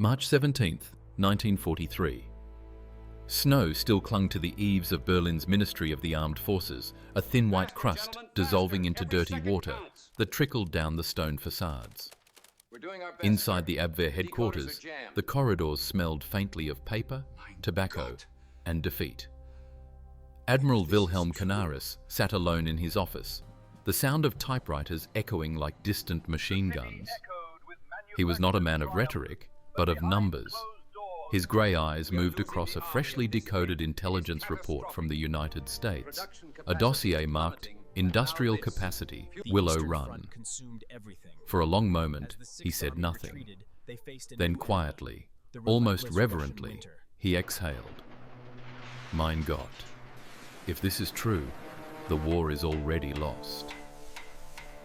March 17th, 1943. Snow still clung to the eaves of Berlin's Ministry of the Armed Forces, a thin white crust dissolving into dirty water that trickled down the stone facades. Inside the Abwehr headquarters, the corridors smelled faintly of paper, tobacco, and defeat. Admiral Wilhelm Canaris sat alone in his office, the sound of typewriters echoing like distant machine guns. He was not a man of rhetoric, but of numbers. His grey eyes moved across a freshly decoded intelligence report from the United States, a dossier marked Industrial Capacity, Willow Run. For a long moment, he said nothing. Then quietly, almost reverently, he exhaled. Mein Gott, if this is true, the war is already lost.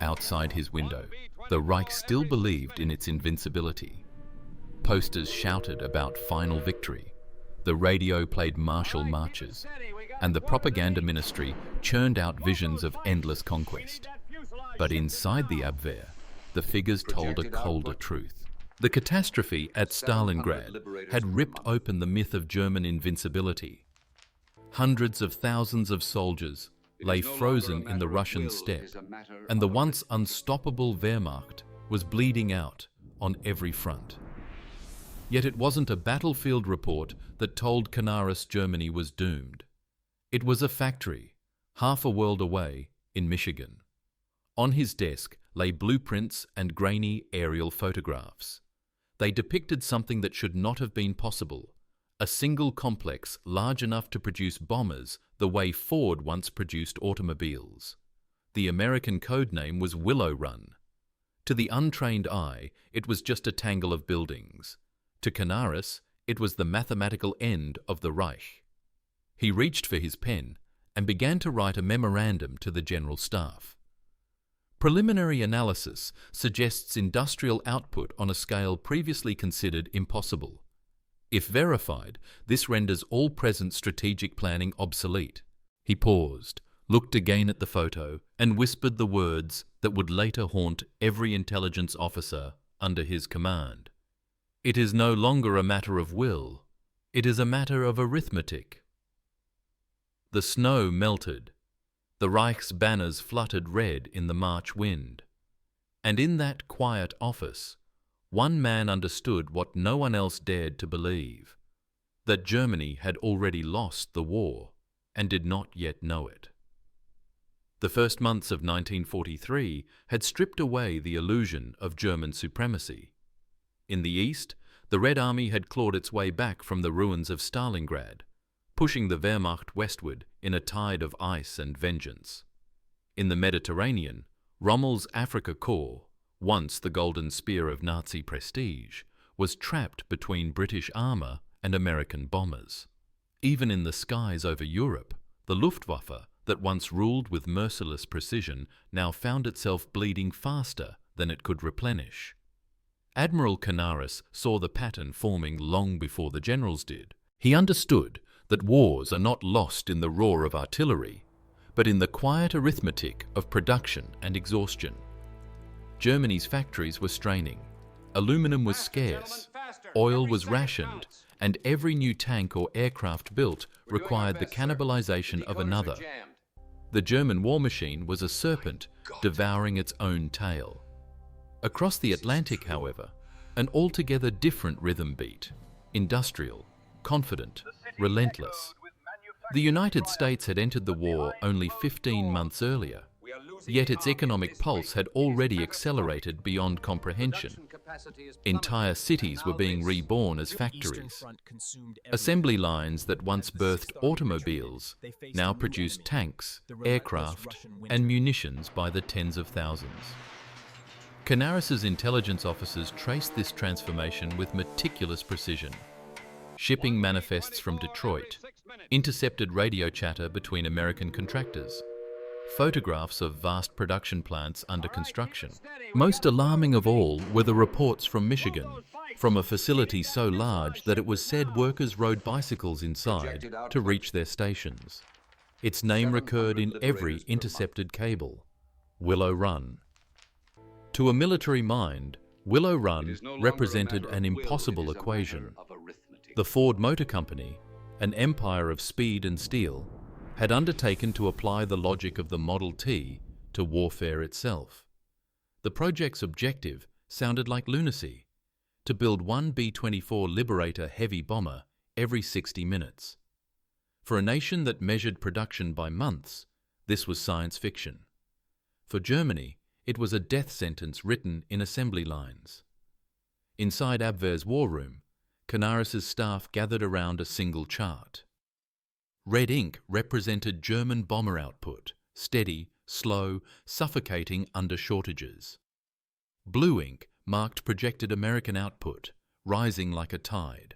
Outside his window, the Reich still believed in its invincibility. Posters shouted about final victory, the radio played martial marches, and the propaganda ministry churned out visions of endless conquest. But inside the Abwehr, the figures told a colder truth. The catastrophe at Stalingrad had ripped open the myth of German invincibility. Hundreds of thousands of soldiers lay frozen in the Russian steppe, and the once unstoppable Wehrmacht was bleeding out on every front. Yet it wasn't a battlefield report that told Canaris Germany was doomed. It was a factory, half a world away, in Michigan. On his desk lay blueprints and grainy aerial photographs. They depicted something that should not have been possible, a single complex large enough to produce bombers the way Ford once produced automobiles. The American code name was Willow Run. To the untrained eye, it was just a tangle of buildings. To Canaris, it was the mathematical end of the Reich. He reached for his pen and began to write a memorandum to the General Staff. Preliminary analysis suggests industrial output on a scale previously considered impossible. If verified, this renders all present strategic planning obsolete. He paused, looked again at the photo, and whispered the words that would later haunt every intelligence officer under his command. It is no longer a matter of will, it is a matter of arithmetic. The snow melted. The Reich's banners fluttered red in the March wind. And in that quiet office, one man understood what no one else dared to believe, that Germany had already lost the war and did not yet know it. The first months of 1943 had stripped away the illusion of German supremacy. In the east, the Red Army had clawed its way back from the ruins of Stalingrad, pushing the Wehrmacht westward in a tide of ice and vengeance. In the Mediterranean, Rommel's Afrika Korps, once the golden spear of Nazi prestige, was trapped between British armour and American bombers. Even in the skies over Europe, the Luftwaffe, that once ruled with merciless precision, now found itself bleeding faster than it could replenish. Admiral Canaris saw the pattern forming long before the generals did. He understood that wars are not lost in the roar of artillery, but in the quiet arithmetic of production and exhaustion. Germany's factories were straining, aluminum was scarce, oil was rationed, and every new tank or aircraft built required the cannibalization of another. The German war machine was a serpent devouring its own tail. Across the Atlantic, however, an altogether different rhythm beat, industrial, confident, relentless. The United States had entered the war only 15 months earlier, yet its economic pulse had already accelerated beyond comprehension. Entire cities were being reborn as factories. Assembly lines that once birthed automobiles now produced tanks, aircraft, and munitions by the tens of thousands. Canaris's intelligence officers traced this transformation with meticulous precision. Shipping manifests from Detroit, intercepted radio chatter between American contractors, photographs of vast production plants under construction. Most alarming of all were the reports from Michigan, from a facility so large that it was said workers rode bicycles inside to reach their stations. Its name recurred in every intercepted cable: Willow Run. To a military mind, Willow Run represented an impossible equation. The Ford Motor Company, an empire of speed and steel, had undertaken to apply the logic of the Model T to warfare itself. The project's objective sounded like lunacy: to build one B-24 Liberator heavy bomber every 60 minutes. For a nation that measured production by months, this was science fiction. For Germany, it was a death sentence written in assembly lines. Inside Abwehr's war room, Canaris's staff gathered around a single chart. Red ink represented German bomber output, steady, slow, suffocating under shortages. Blue ink marked projected American output, rising like a tide.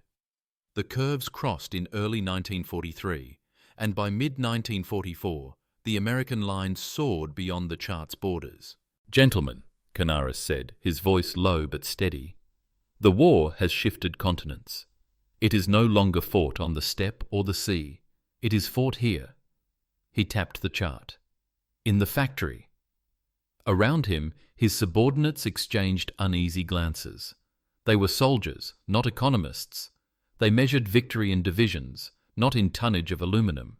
The curves crossed in early 1943, and by mid-1944, the American line soared beyond the chart's borders. "Gentlemen," Canaris said, his voice low but steady, "the war has shifted continents. It is no longer fought on the steppe or the sea. It is fought here." He tapped the chart. "In the factory." Around him, his subordinates exchanged uneasy glances. They were soldiers, not economists. They measured victory in divisions, not in tonnage of aluminum.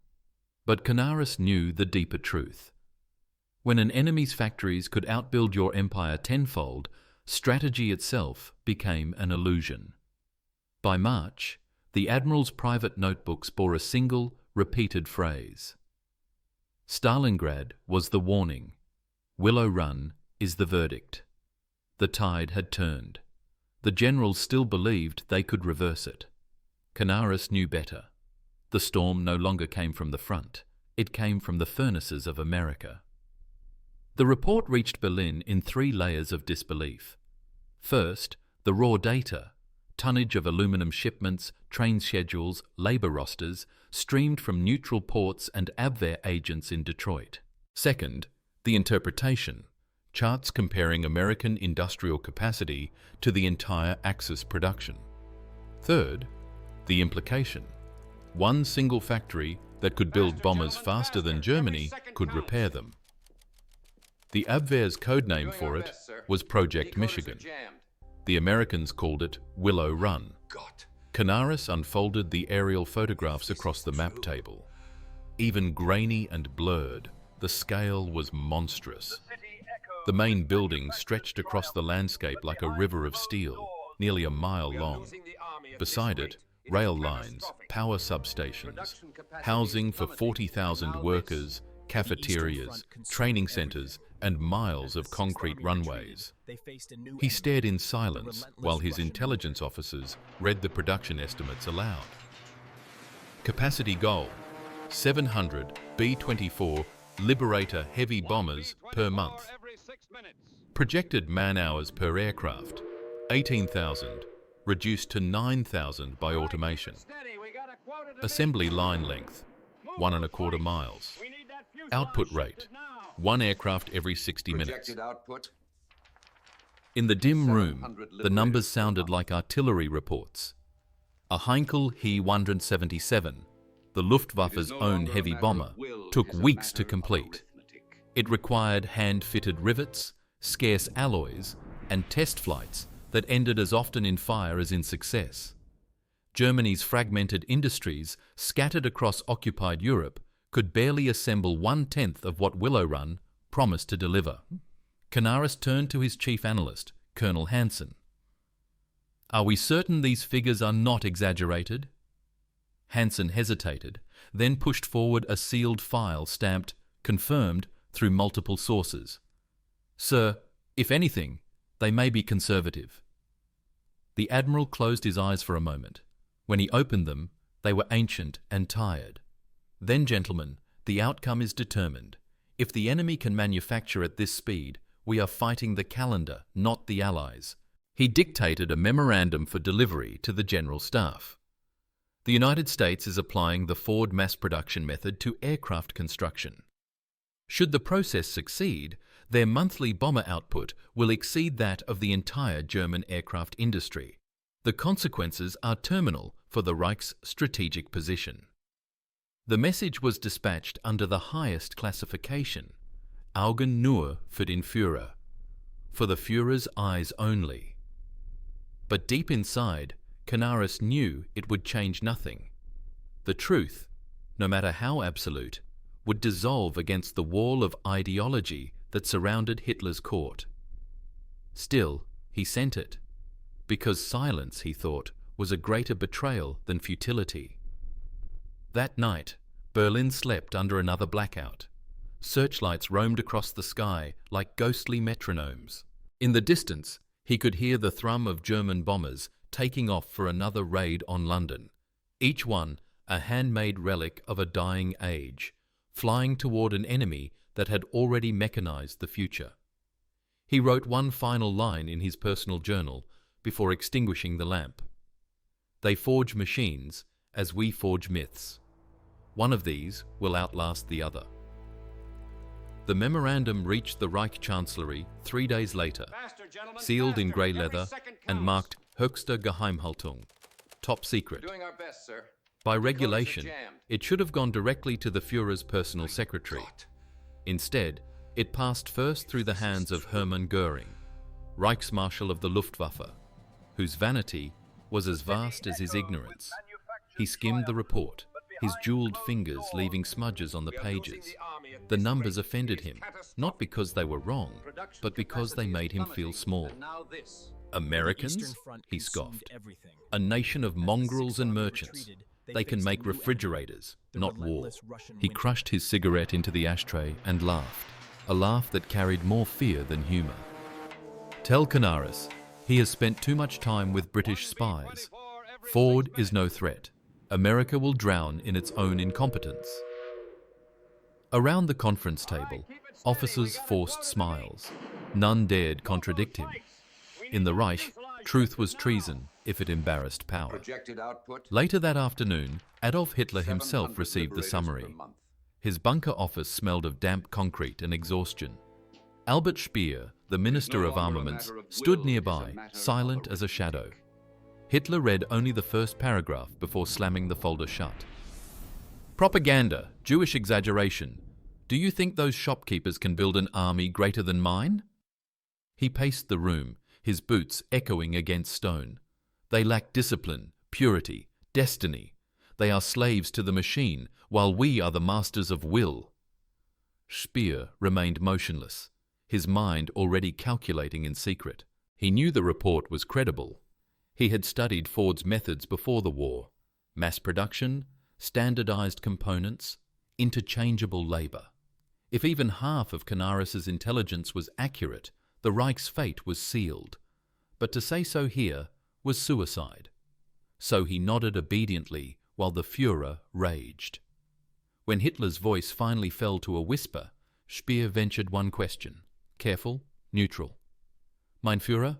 But Canaris knew the deeper truth. When an enemy's factories could outbuild your empire tenfold, strategy itself became an illusion. By March, the Admiral's private notebooks bore a single, repeated phrase. Stalingrad was the warning. Willow Run is the verdict. The tide had turned. The generals still believed they could reverse it. Canaris knew better. The storm no longer came from the front. It came from the furnaces of America. The report reached Berlin in 3 layers of disbelief. First, the raw data, tonnage of aluminum shipments, train schedules, labour rosters, streamed from neutral ports and Abwehr agents in Detroit. Second, the interpretation, charts comparing American industrial capacity to the entire Axis production. Third, the implication. One single factory that could build bombers faster than Germany could repair them. The Abwehr's codename for it was Project Michigan. The Americans called it Willow Run. Canaris unfolded the aerial photographs across the map table. Even grainy and blurred, the scale was monstrous. The main building stretched across the landscape like a river of steel, nearly a mile long. Beside it, rail lines, power substations, housing for 40,000 workers, cafeterias, training centers, and miles of concrete runways. He stared in silence while his intelligence officers read the production estimates aloud. Capacity goal: 700 B-24 Liberator heavy bombers per month. Projected man-hours per aircraft: 18,000, reduced to 9,000 by automation. Assembly line length: 1¼ miles. Output rate: 1 aircraft every 60 minutes. In the dim room, the numbers sounded like artillery reports. A Heinkel He-177, the Luftwaffe's own heavy bomber, took weeks to complete. It required hand-fitted rivets, scarce alloys, and test flights that ended as often in fire as in success. Germany's fragmented industries, scattered across occupied Europe, could barely assemble 1/10 of what Willow Run promised to deliver. Canaris turned to his chief analyst, Colonel Hansen. "Are we certain these figures are not exaggerated?" Hansen hesitated, then pushed forward a sealed file stamped "Confirmed" through multiple sources. "Sir, if anything, they may be conservative." The Admiral closed his eyes for a moment. When he opened them, they were ancient and tired. "Then, gentlemen, the outcome is determined. If the enemy can manufacture at this speed, we are fighting the calendar, not the Allies." He dictated a memorandum for delivery to the General Staff. The United States is applying the Ford mass production method to aircraft construction. Should the process succeed, their monthly bomber output will exceed that of the entire German aircraft industry. The consequences are terminal for the Reich's strategic position. The message was dispatched under the highest classification, Augen nur für den Führer, for the Führer's eyes only. But deep inside, Canaris knew it would change nothing. The truth, no matter how absolute, would dissolve against the wall of ideology that surrounded Hitler's court. Still, he sent it, because silence, he thought, was a greater betrayal than futility. That night, Berlin slept under another blackout. Searchlights roamed across the sky like ghostly metronomes. In the distance, he could hear the thrum of German bombers taking off for another raid on London, each one a handmade relic of a dying age, flying toward an enemy that had already mechanized the future. He wrote one final line in his personal journal before extinguishing the lamp. "They forge machines as we forge myths. One of these will outlast the other." The memorandum reached the Reich Chancellery 3 days later, sealed in grey leather and marked Höchste Geheimhaltung, top secret. Doing our best, sir. By regulation, it should have gone directly to the Führer's personal secretary. Instead, it passed first through the hands of Hermann Göring, Reichsmarshal of the Luftwaffe, whose vanity was as vast as his ignorance. He skimmed the report, his jeweled fingers leaving smudges on the pages. The numbers offended him, not because they were wrong, but because they made him feel small. Americans? He scoffed. A nation of mongrels and merchants. They can make refrigerators, not war. He crushed his cigarette into the ashtray and laughed, a laugh that carried more fear than humor. Tell Canaris he has spent too much time with British spies. Ford is no threat. America will drown in its own incompetence. Around the conference table, officers forced smiles. None dared contradict him. In the Reich, truth was treason if it embarrassed power. Later that afternoon, Adolf Hitler himself received the summary. His bunker office smelled of damp concrete and exhaustion. Albert Speer, the Minister of Armaments, stood nearby, silent as a shadow. Hitler read only the first paragraph before slamming the folder shut. "Propaganda, Jewish exaggeration. Do you think those shopkeepers can build an army greater than mine?" He paced the room, his boots echoing against stone. "They lack discipline, purity, destiny. They are slaves to the machine, while we are the masters of will." Speer remained motionless, his mind already calculating in secret. He knew the report was credible. He had studied Ford's methods before the war: mass production, standardized components, interchangeable labor. If even half of Canaris's intelligence was accurate, the Reich's fate was sealed. But to say so here was suicide. So he nodded obediently while the Führer raged. When Hitler's voice finally fell to a whisper, Speer ventured one question, careful, neutral. "Mein Führer,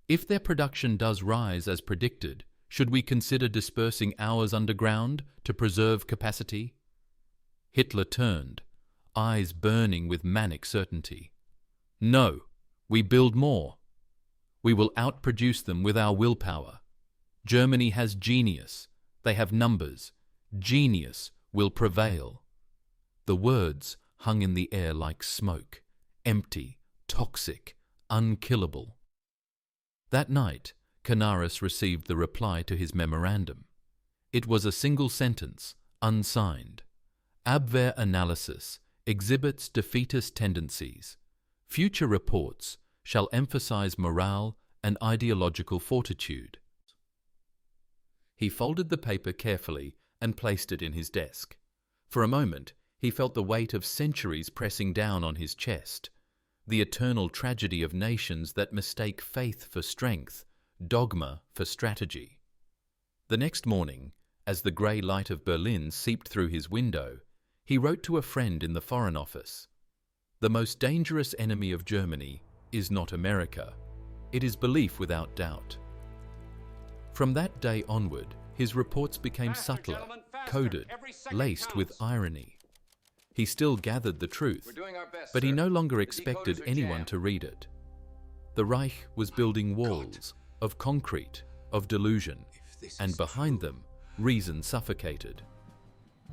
if their production does rise as predicted, should we consider dispersing ours underground to preserve capacity?" Hitler turned, eyes burning with manic certainty. "No, we build more. We will outproduce them with our willpower. Germany has genius. They have numbers. Genius will prevail." The words hung in the air like smoke, empty, toxic, unkillable. That night, Canaris received the reply to his memorandum. It was a single sentence, unsigned. "Abwehr analysis exhibits defeatist tendencies. Future reports shall emphasize morale and ideological fortitude." He folded the paper carefully and placed it in his desk. For a moment, he felt the weight of centuries pressing down on his chest, the eternal tragedy of nations that mistake faith for strength, dogma for strategy. The next morning, as the grey light of Berlin seeped through his window, he wrote to a friend in the Foreign Office, "The most dangerous enemy of Germany is not America. It is belief without doubt." From that day onward, his reports became subtler, coded, laced with irony. He still gathered the truth, but he no longer expected anyone to read it. The Reich was building walls of concrete, of delusion, and behind them, reason suffocated.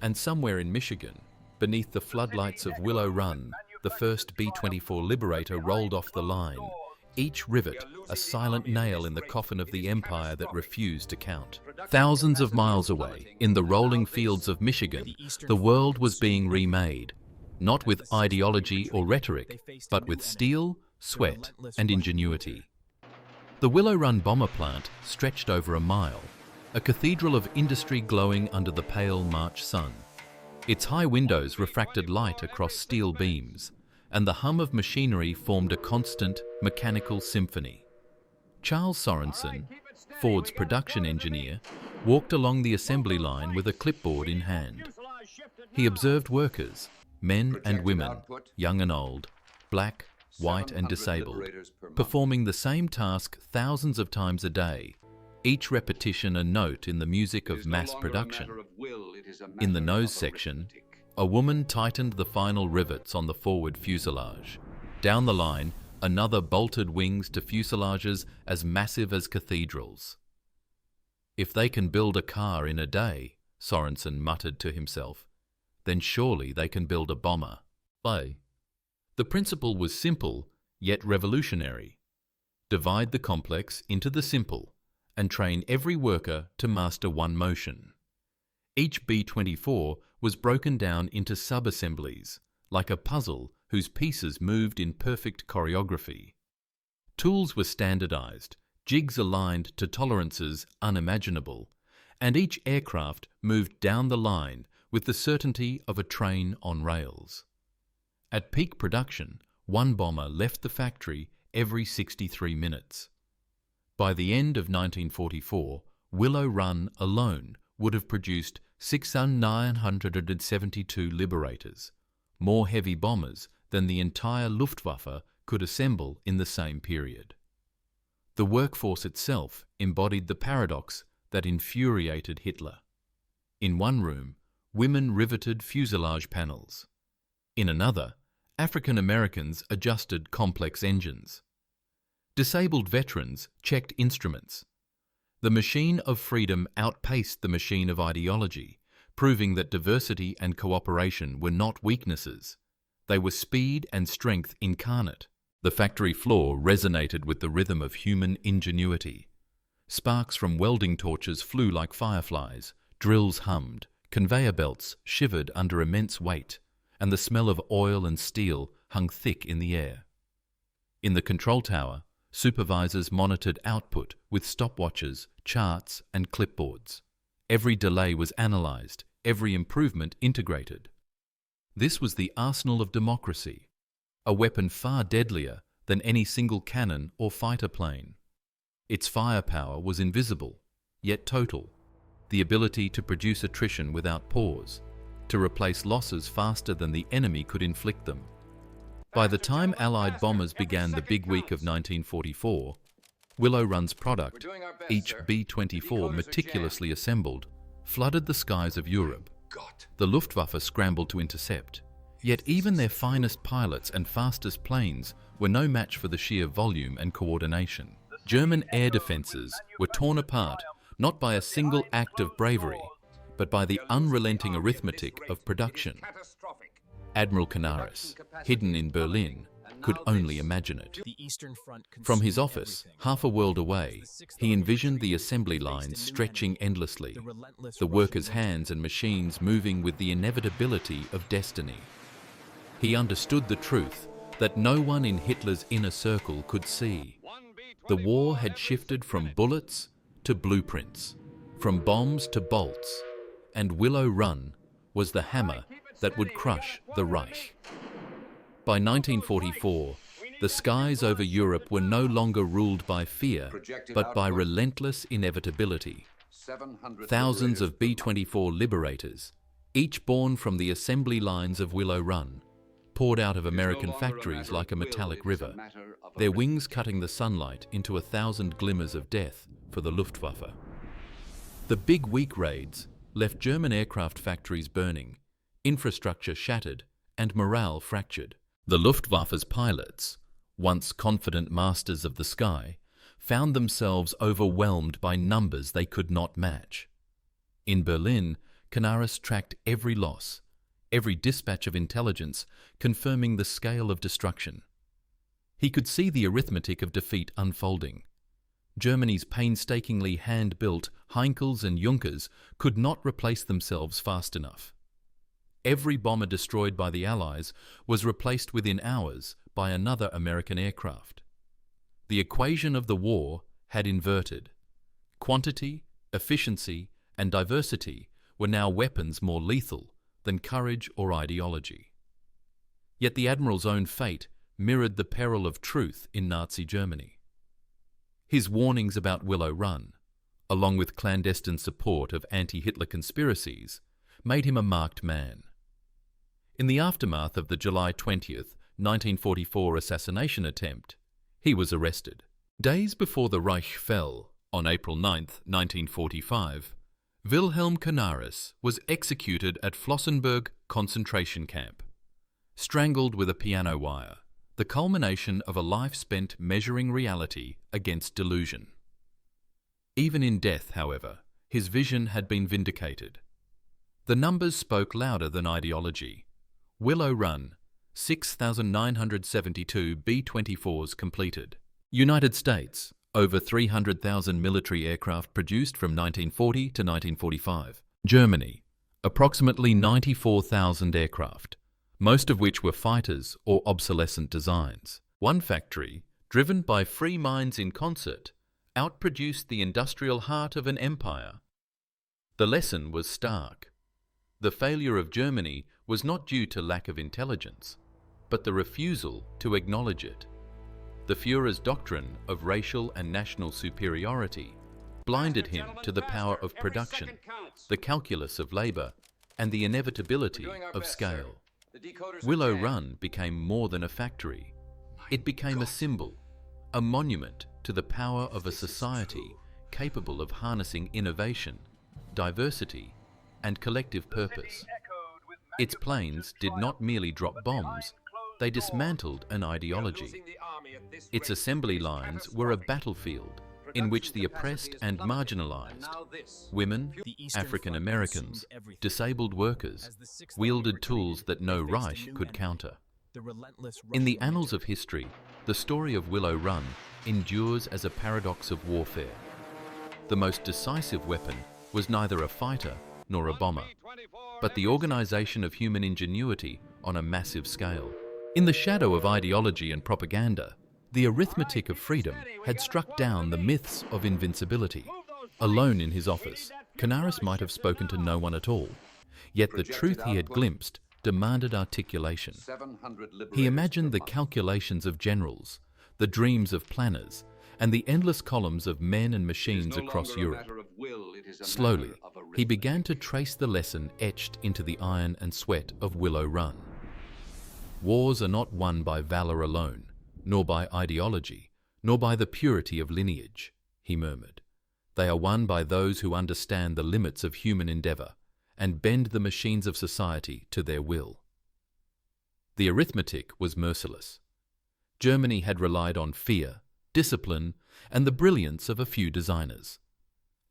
And somewhere in Michigan, beneath the floodlights of Willow Run, the first B-24 Liberator rolled off the line, each rivet a silent nail in the coffin of the empire that refused to count. Thousands of miles away, in the rolling fields of Michigan, the world was being remade, not with ideology or rhetoric, but with steel, sweat, and ingenuity. The Willow Run bomber plant stretched over a mile, a cathedral of industry glowing under the pale March sun. Its high windows refracted light across steel beams, and the hum of machinery formed a constant, mechanical symphony. Charles Sorensen, Ford's production engineer, walked along the assembly line with a clipboard in hand. He observed workers, men and women, young and old, black, white and disabled, performing the same task thousands of times a day, each repetition a note in the music of mass production. In the nose section, a woman tightened the final rivets on the forward fuselage. Down the line, another bolted wings to fuselages as massive as cathedrals. If they can build a car in a day, Sorensen muttered to himself, then surely they can build a bomber. The principle was simple, yet revolutionary. Divide the complex into the simple, and train every worker to master one motion. Each B-24 was broken down into sub-assemblies, like a puzzle whose pieces moved in perfect choreography. Tools were standardized, jigs aligned to tolerances unimaginable, and each aircraft moved down the line with the certainty of a train on rails. At peak production, one bomber left the factory every 63 minutes. By the end of 1944, Willow Run alone would have produced 6,972 Liberators, more heavy bombers than the entire Luftwaffe could assemble in the same period. The workforce itself embodied the paradox that infuriated Hitler. In one room, women riveted fuselage panels. In another, African Americans adjusted complex engines. Disabled veterans checked instruments. The machine of freedom outpaced the machine of ideology, proving that diversity and cooperation were not weaknesses. They were speed and strength incarnate. The factory floor resonated with the rhythm of human ingenuity. Sparks from welding torches flew like fireflies, drills hummed, conveyor belts shivered under immense weight, and the smell of oil and steel hung thick in the air. In the control tower, supervisors monitored output with stopwatches, charts, and clipboards. Every delay was analyzed, every improvement integrated. This was the arsenal of democracy, a weapon far deadlier than any single cannon or fighter plane. Its firepower was invisible, yet total, the ability to produce attrition without pause, to replace losses faster than the enemy could inflict them. By the time Allied bombers began the big week of 1944, Willow Run's product, each B-24 meticulously assembled, flooded the skies of Europe. The Luftwaffe scrambled to intercept, yet even their finest pilots and fastest planes were no match for the sheer volume and coordination. German air defences were torn apart not by a single act of bravery, but by the unrelenting arithmetic of production. Admiral Canaris, hidden in Berlin, could only imagine it. From his office, half a world away, he envisioned the assembly lines stretching endlessly, the workers' hands and machines moving with the inevitability of destiny. He understood the truth that no one in Hitler's inner circle could see. The war had shifted from bullets to blueprints, from bombs to bolts, and Willow Run was the hammer that would crush the Reich. By 1944, the skies over Europe were no longer ruled by fear, but by relentless inevitability. Thousands of B-24 Liberators, each born from the assembly lines of Willow Run, poured out of American factories like a metallic river, their wings cutting the sunlight into 1,000 glimmers of death for the Luftwaffe. The big week raids left German aircraft factories burning, infrastructure shattered, and morale fractured. The Luftwaffe's pilots, once confident masters of the sky, found themselves overwhelmed by numbers they could not match. In Berlin, Canaris tracked every loss, every dispatch of intelligence confirming the scale of destruction. He could see the arithmetic of defeat unfolding. Germany's painstakingly hand-built Heinkels and Junkers could not replace themselves fast enough. Every bomber destroyed by the Allies was replaced within hours by another American aircraft. The equation of the war had inverted. Quantity, efficiency, and diversity were now weapons more lethal than courage or ideology. Yet the Admiral's own fate mirrored the peril of truth in Nazi Germany. His warnings about Willow Run, along with clandestine support of anti-Hitler conspiracies, made him a marked man. In the aftermath of the July 20th, 1944 assassination attempt, he was arrested. Days before the Reich fell, on April 9th, 1945, Wilhelm Canaris was executed at Flossenbürg concentration camp, strangled with a piano wire, the culmination of a life spent measuring reality against delusion. Even in death, however, his vision had been vindicated. The numbers spoke louder than ideology. Willow Run, 6,972 B-24s completed. United States, over 300,000 military aircraft produced from 1940 to 1945. Germany, approximately 94,000 aircraft, most of which were fighters or obsolescent designs. One factory, driven by free minds in concert, outproduced the industrial heart of an empire. The lesson was stark. The failure of Germany was not due to lack of intelligence, but the refusal to acknowledge it. The Führer's doctrine of racial and national superiority blinded him to the power of production, the calculus of labor, and the inevitability of scale. Willow Run became more than a factory. It became a symbol, a monument to the power of a society capable of harnessing innovation, diversity, and collective purpose. Its planes did not merely drop bombs, they dismantled an ideology. Its assembly lines were a battlefield in which the oppressed and marginalized, women, African Americans, disabled workers, wielded tools that no Reich could counter. In the annals of history, the story of Willow Run endures as a paradox of warfare. The most decisive weapon was neither a fighter nor a bomber, but the organization of human ingenuity on a massive scale. In the shadow of ideology and propaganda, the arithmetic of freedom had struck down the myths of invincibility. Alone in his office, Canaris might have spoken to no one at all, yet the truth he had glimpsed demanded articulation. He imagined the calculations of generals, the dreams of planners, and the endless columns of men and machines across Europe. Slowly, he began to trace the lesson etched into the iron and sweat of Willow Run. Wars are not won by valor alone, nor by ideology, nor by the purity of lineage, he murmured. They are won by those who understand the limits of human endeavor and bend the machines of society to their will. The arithmetic was merciless. Germany had relied on fear, discipline, and the brilliance of a few designers.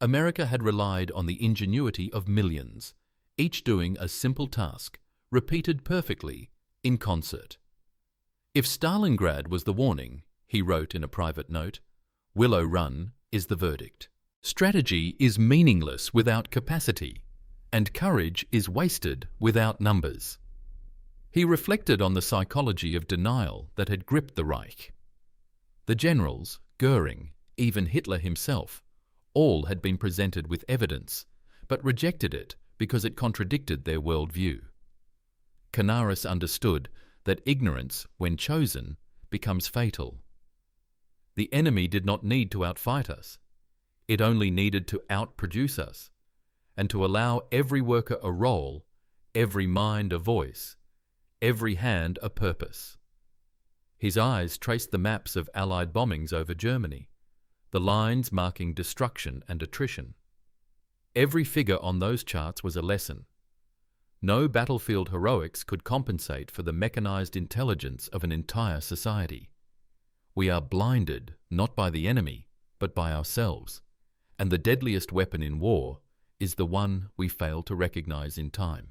America had relied on the ingenuity of millions, each doing a simple task, repeated perfectly, in concert. If Stalingrad was the warning, he wrote in a private note, Willow Run is the verdict. Strategy is meaningless without capacity, and courage is wasted without numbers. He reflected on the psychology of denial that had gripped the Reich. The generals, Goering, even Hitler himself, all had been presented with evidence, but rejected it because it contradicted their worldview. Canaris understood that ignorance, when chosen, becomes fatal. The enemy did not need to outfight us. It only needed to outproduce us, and to allow every worker a role, every mind a voice, every hand a purpose. His eyes traced the maps of Allied bombings over Germany, the lines marking destruction and attrition. Every figure on those charts was a lesson. No battlefield heroics could compensate for the mechanized intelligence of an entire society. We are blinded not by the enemy, but by ourselves, and the deadliest weapon in war is the one we fail to recognize in time.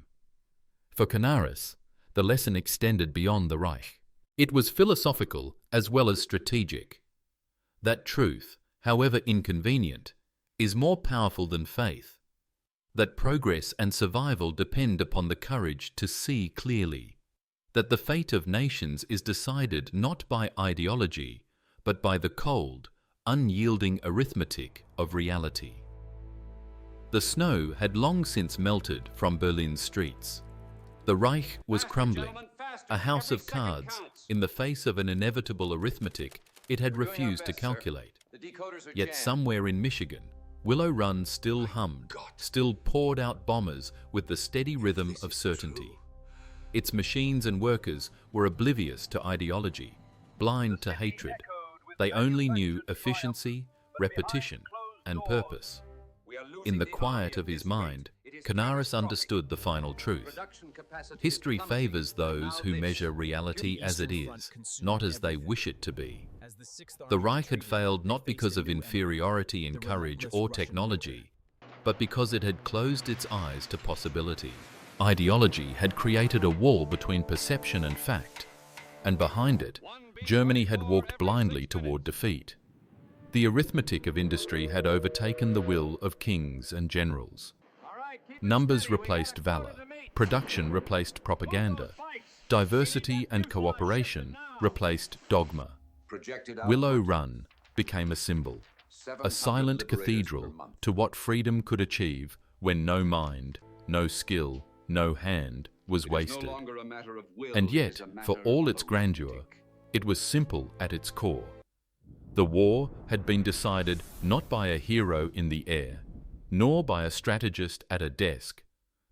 For Canaris, the lesson extended beyond the Reich. It was philosophical as well as strategic. That truth, however inconvenient, is more powerful than faith. That progress and survival depend upon the courage to see clearly. That the fate of nations is decided not by ideology, but by the cold, unyielding arithmetic of reality. The snow had long since melted from Berlin's streets. The Reich was crumbling, a house of cards in the face of an inevitable arithmetic it had refused to calculate. Yet somewhere in Michigan, Willow Run still hummed, still poured out bombers with the steady rhythm of certainty. Its machines and workers were oblivious to ideology, blind to hatred. They only knew efficiency, repetition, and purpose. In the quiet of his mind, Canaris understood the final truth. History favors those who measure reality as it is, not as they wish it to be. The Reich had failed not because of inferiority in courage or technology, but because it had closed its eyes to possibility. Ideology had created a wall between perception and fact, and behind it, Germany had walked blindly toward defeat. The arithmetic of industry had overtaken the will of kings and generals. Numbers replaced valor, production replaced propaganda, diversity and cooperation replaced dogma. Willow Run became a symbol, a silent cathedral to what freedom could achieve when no mind, no skill, no hand was wasted. And yet, for all its grandeur, it was simple at its core. The war had been decided not by a hero in the air, nor by a strategist at a desk,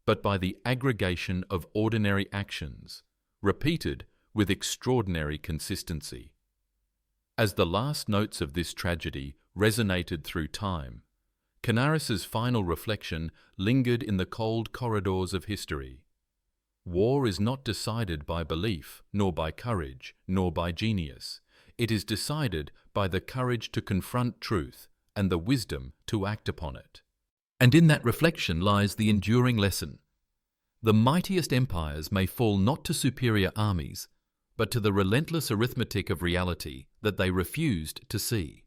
but by the aggregation of ordinary actions, repeated with extraordinary consistency. As the last notes of this tragedy resonated through time, Canaris's final reflection lingered in the cold corridors of history. War is not decided by belief, nor by courage, nor by genius. It is decided by the courage to confront truth and the wisdom to act upon it. And in that reflection lies the enduring lesson. The mightiest empires may fall not to superior armies, but to the relentless arithmetic of reality that they refused to see.